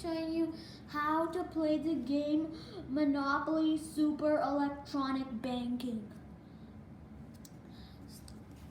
showing you how to play the game Monopoly Super Electronic Banking.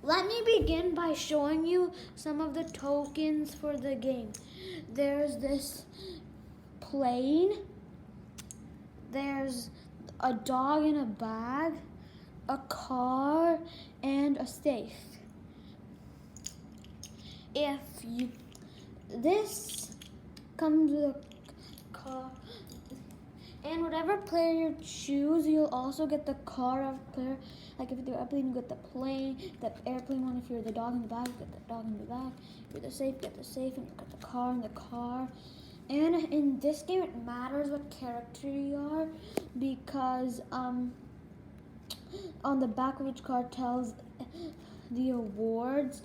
Let me begin by showing you some of the tokens for the game. There's this plane, there's a dog in a bag, a car, and a safe. This comes with a car, and whatever player you choose, you'll also get the car of player. Like if you're the airplane, you get the plane, the airplane one. If you're the dog in the bag, you get the dog in the bag. If you're the safe, get the safe, and you get the car in the car. And in this game, it matters what character you are because on the back of each card tells the awards.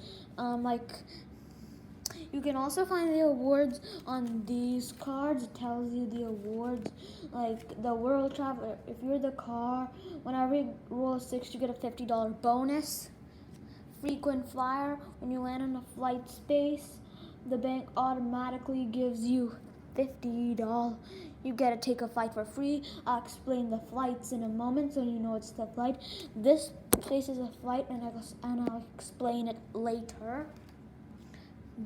You can also find the awards on these cards. It tells you the awards, like the World Traveler. If you're the car, whenever you roll a 6, you get a $50 bonus. Frequent Flyer, when you land on a flight space, the bank automatically gives you $50. You get to take a flight for free. I'll explain the flights in a moment so you know it's the flight. This place is a flight, and I'll explain it later.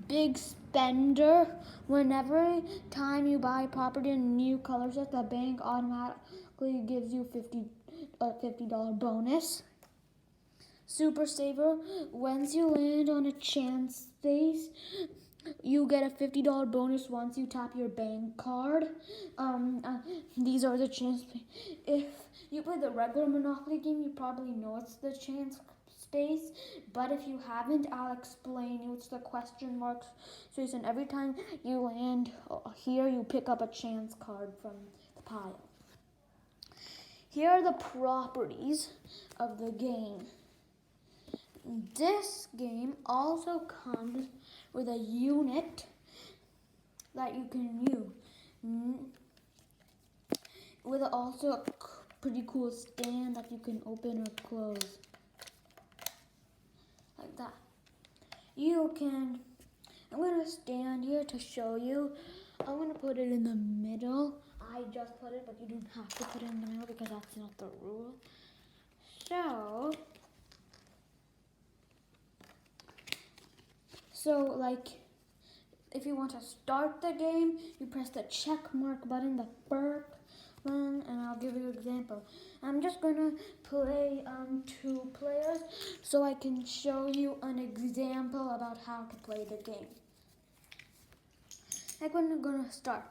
Big spender. Whenever time you buy property in a new color set, the bank automatically gives you $50 bonus. Super saver. Once you land on a chance space, you get a $50 bonus once you tap your bank card. These are the chance. If you play the regular Monopoly game, you probably know it's the chance space, but if you haven't, I'll explain you. It's the question mark space, and every time you land here, you pick up a chance card from the pile. Here are the properties of the game. This game also comes with a unit that you can use, with also a pretty cool stand that you can open or close. Like that. I'm going to stand here to show you. I'm going to put it in the middle. I just put it, but you don't have to put it in the middle because that's not the rule. So like, if you want to start the game, you press the check mark button, the first one, and I'll give you an example. I'm just gonna play 2 players so I can show you an example about how to play the game. Like when I'm gonna start,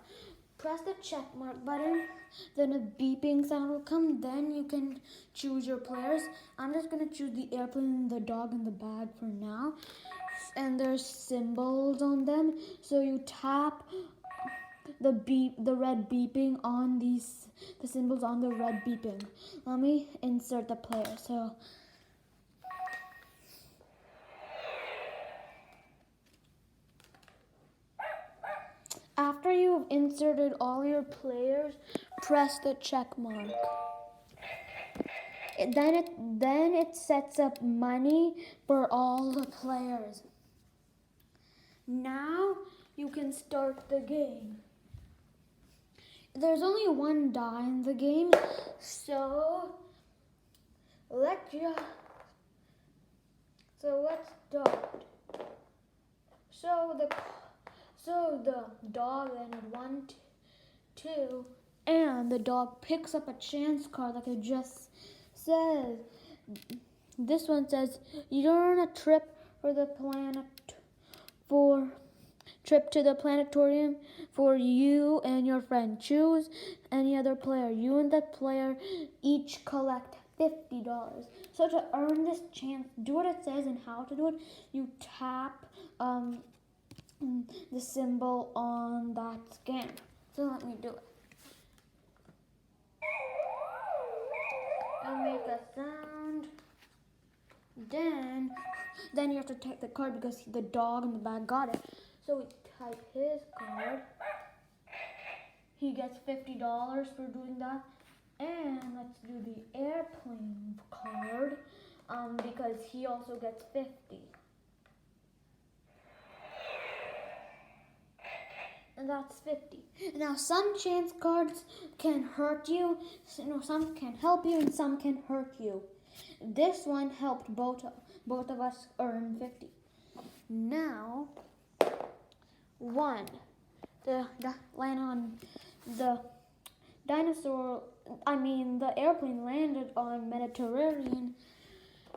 press the check mark button, then a beeping sound will come, then you can choose your players. I'm just gonna choose the airplane, the dog, and the bag for now. And there's symbols on them, so you tap the red beeping on the symbols on the red beeping. Let me insert the player. So after you've inserted all your players, press the check mark. Then it sets up money for all the players. Now you can start the game. There's only 1 die in the game, so let's start. So the dog landed 1, 2, and the dog picks up a chance card like it just says. This one says you're on a trip to the planetarium for you and your friend. Choose any other player. You and that player each collect $50. So to earn this chance, do what it says and how to do it. You tap the symbol on that scanner. So let me do it. I'll make a sound. Then you have to take the card because the dog in the bag got it. So we type his card. He gets $50 for doing that. And let's do the airplane card because he also gets 50. and that's 50. Now some chance cards can hurt you, some can help you and some can hurt you. This one helped both of us earn 50. Now, the airplane landed on Mediterranean.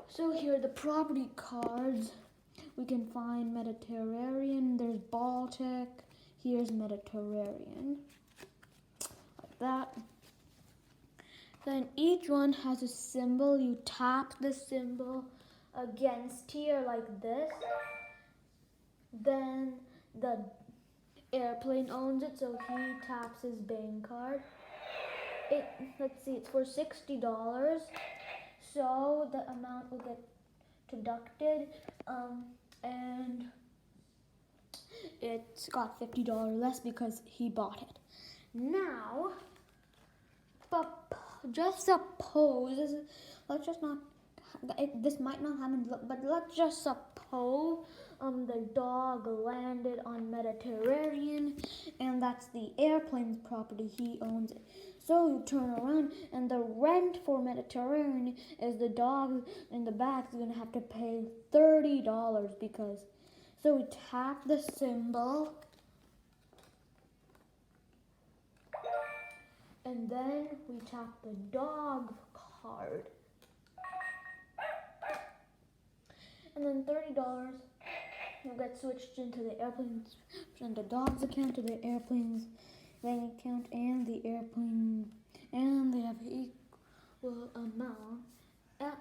So here are the property cards. We can find Mediterranean, there's Baltic, here's Mediterranean, like that. Then each one has a symbol. You tap the symbol against here like this. Then the airplane owns it, so he taps his bank card. Let's see, it's for $60. So the amount will get deducted, and it's got $50 less because he bought it. Now, but just suppose, this might not happen, but let's just suppose the dog landed on Mediterranean, and that's the airplane's property, he owns it. So you turn around, and the rent for Mediterranean is the dog in the back is gonna have to pay $30 because. So we tap the symbol, and then we tap the dog card, and then $30 will get switched into the airplane's, from the dog's account to the airplane's bank account, and the airplane, and they have equal amount,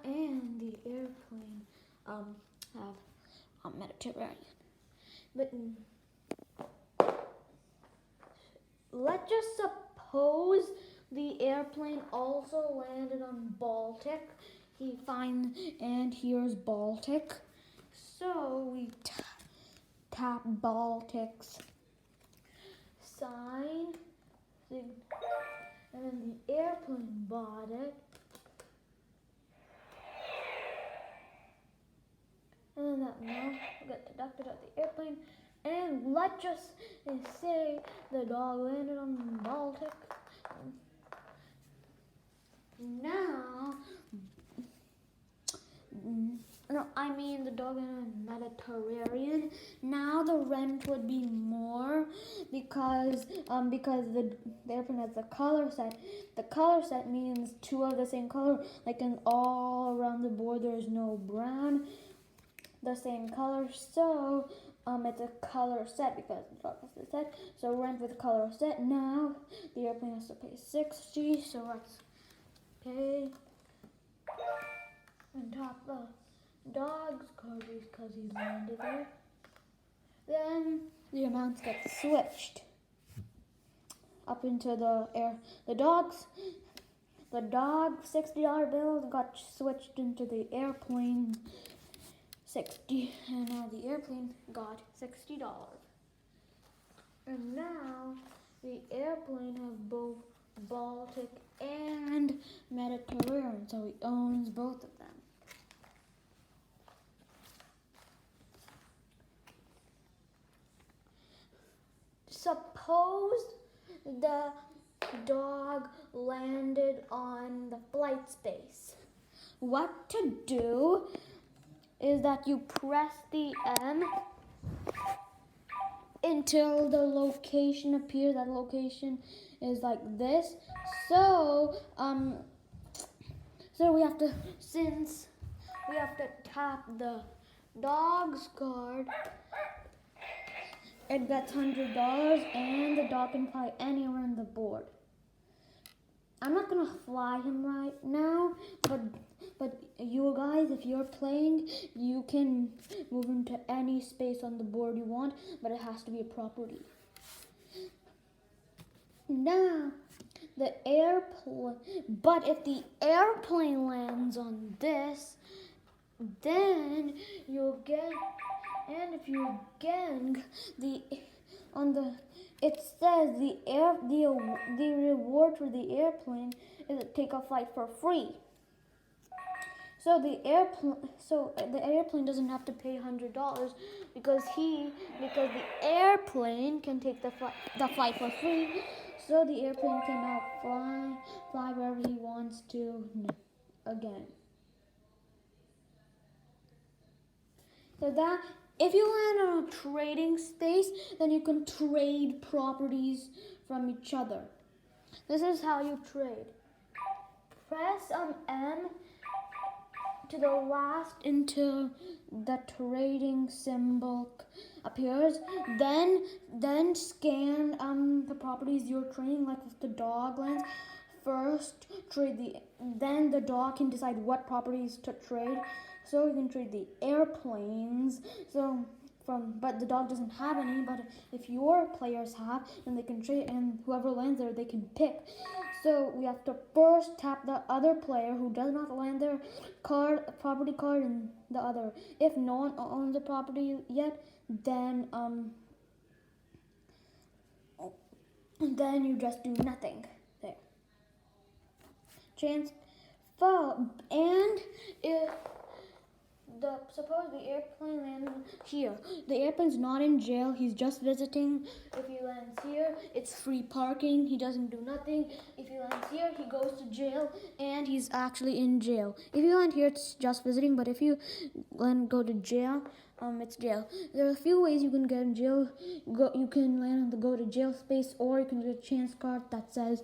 and the airplane have Mediterranean. But let's just suppose the airplane also landed on Baltic. And here's Baltic. So we tap Baltic's sign, and then the airplane bought it. And then that amount will get deducted at the airplane. And let's just say the dog landed on Baltic. Now, the dog landed on Mediterranean. Now the rent would be more because the airplane has the color set. The color set means two of the same color, like in all around the board there's no brown. The same color, so it's a color set because the dog has the set. So rent with color set. Now the airplane has to pay 60. So let's pay and tap the dog's card because he landed there. Then the amounts get switched up into the dog's $60 bill got switched into the airplane 60, and now the airplane got $60. And now the airplane has both Baltic and Mediterranean, so he owns both of them. Suppose the dog landed on the flight space. What to do is that you press the M until the location appears. That location is like this. So we have to tap the dog's card. It gets $100, and the dog can fly anywhere on the board. I'm not gonna fly him right now, but you guys, if you're playing, you can move him to any space on the board you want, but it has to be a property. Now, but if the airplane lands on this, then you'll get, and if you gang it says the reward for the airplane is to take a flight for free. So the airplane doesn't have to pay $100 because the airplane can take the flight for free. So the airplane can now fly wherever he wants to again. So that if you land on a trading space, then you can trade properties from each other. This is how you trade. Press M to the last until the trading symbol appears. Then scan the properties you're trading. Like if the dog lands, first then the dog can decide what properties to trade. So you can trade the airplanes. But the dog doesn't have any. But if your players have, then they can trade, and whoever lands there, they can pick. So we have to first tap the other player who does not land their property card in the other. If no one owns the property yet, then you just do nothing there. Chance fall, and if suppose the airplane lands here. The airplane's not in jail. He's just visiting. If he lands here, it's free parking. He doesn't do nothing. If he lands here, he goes to jail, and he's actually in jail. If you land here, it's just visiting. But if you go to jail, it's jail. There are a few ways you can get in jail. You can land on the go to jail space, or you can get a chance card that says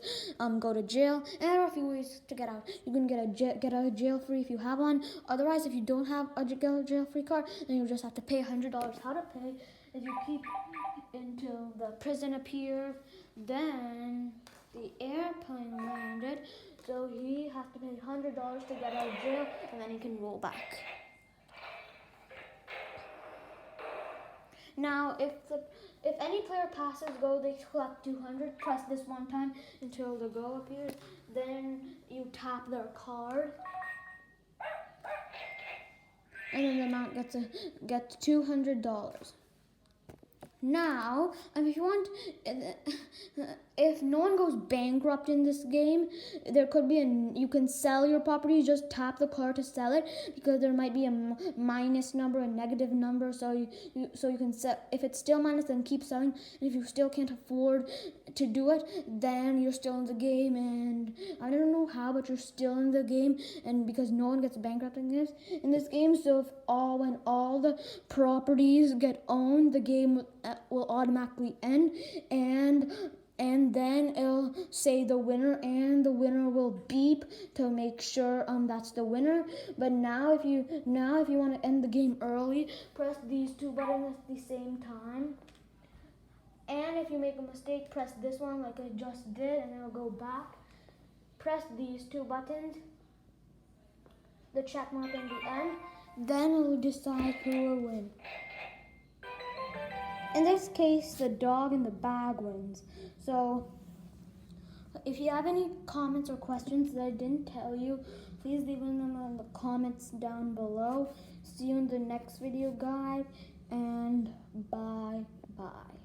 go to jail. And there are a few ways to get out. You can get out of jail free if you have one. Otherwise, if you don't have a jail free card, then you just have to pay $100. How to pay is you keep until the prison appears. Then the airplane landed, so he has to pay $100 to get out of jail, and then he can roll back. Now, if any player passes go, they collect 200. Press this one time until the go appears. Then you tap their card, and then the amount gets $200. Now, if you want, if no one goes bankrupt in this game, there could be you can sell your property. Just tap the card to sell it, because there might be a minus number, a negative number. So you can sell. If it's still minus, then keep selling. And if you still can't afford to do it, then you're still in the game. And I don't know how, but you're still in the game. And because no one gets bankrupt in this game, so when all the properties get owned, the game will automatically end, and then it'll say the winner, and the winner will beep to make sure that's the winner. But now if you want to end the game early, press these two buttons at the same time. And if you make a mistake, press this one like I just did, and it'll go back. Press these two buttons, the check mark in the end, then it'll decide who will win. In this case, the dog in the bag wins. So, if you have any comments or questions that I didn't tell you, please leave them in the comments down below. See you in the next video, guys, and bye-bye.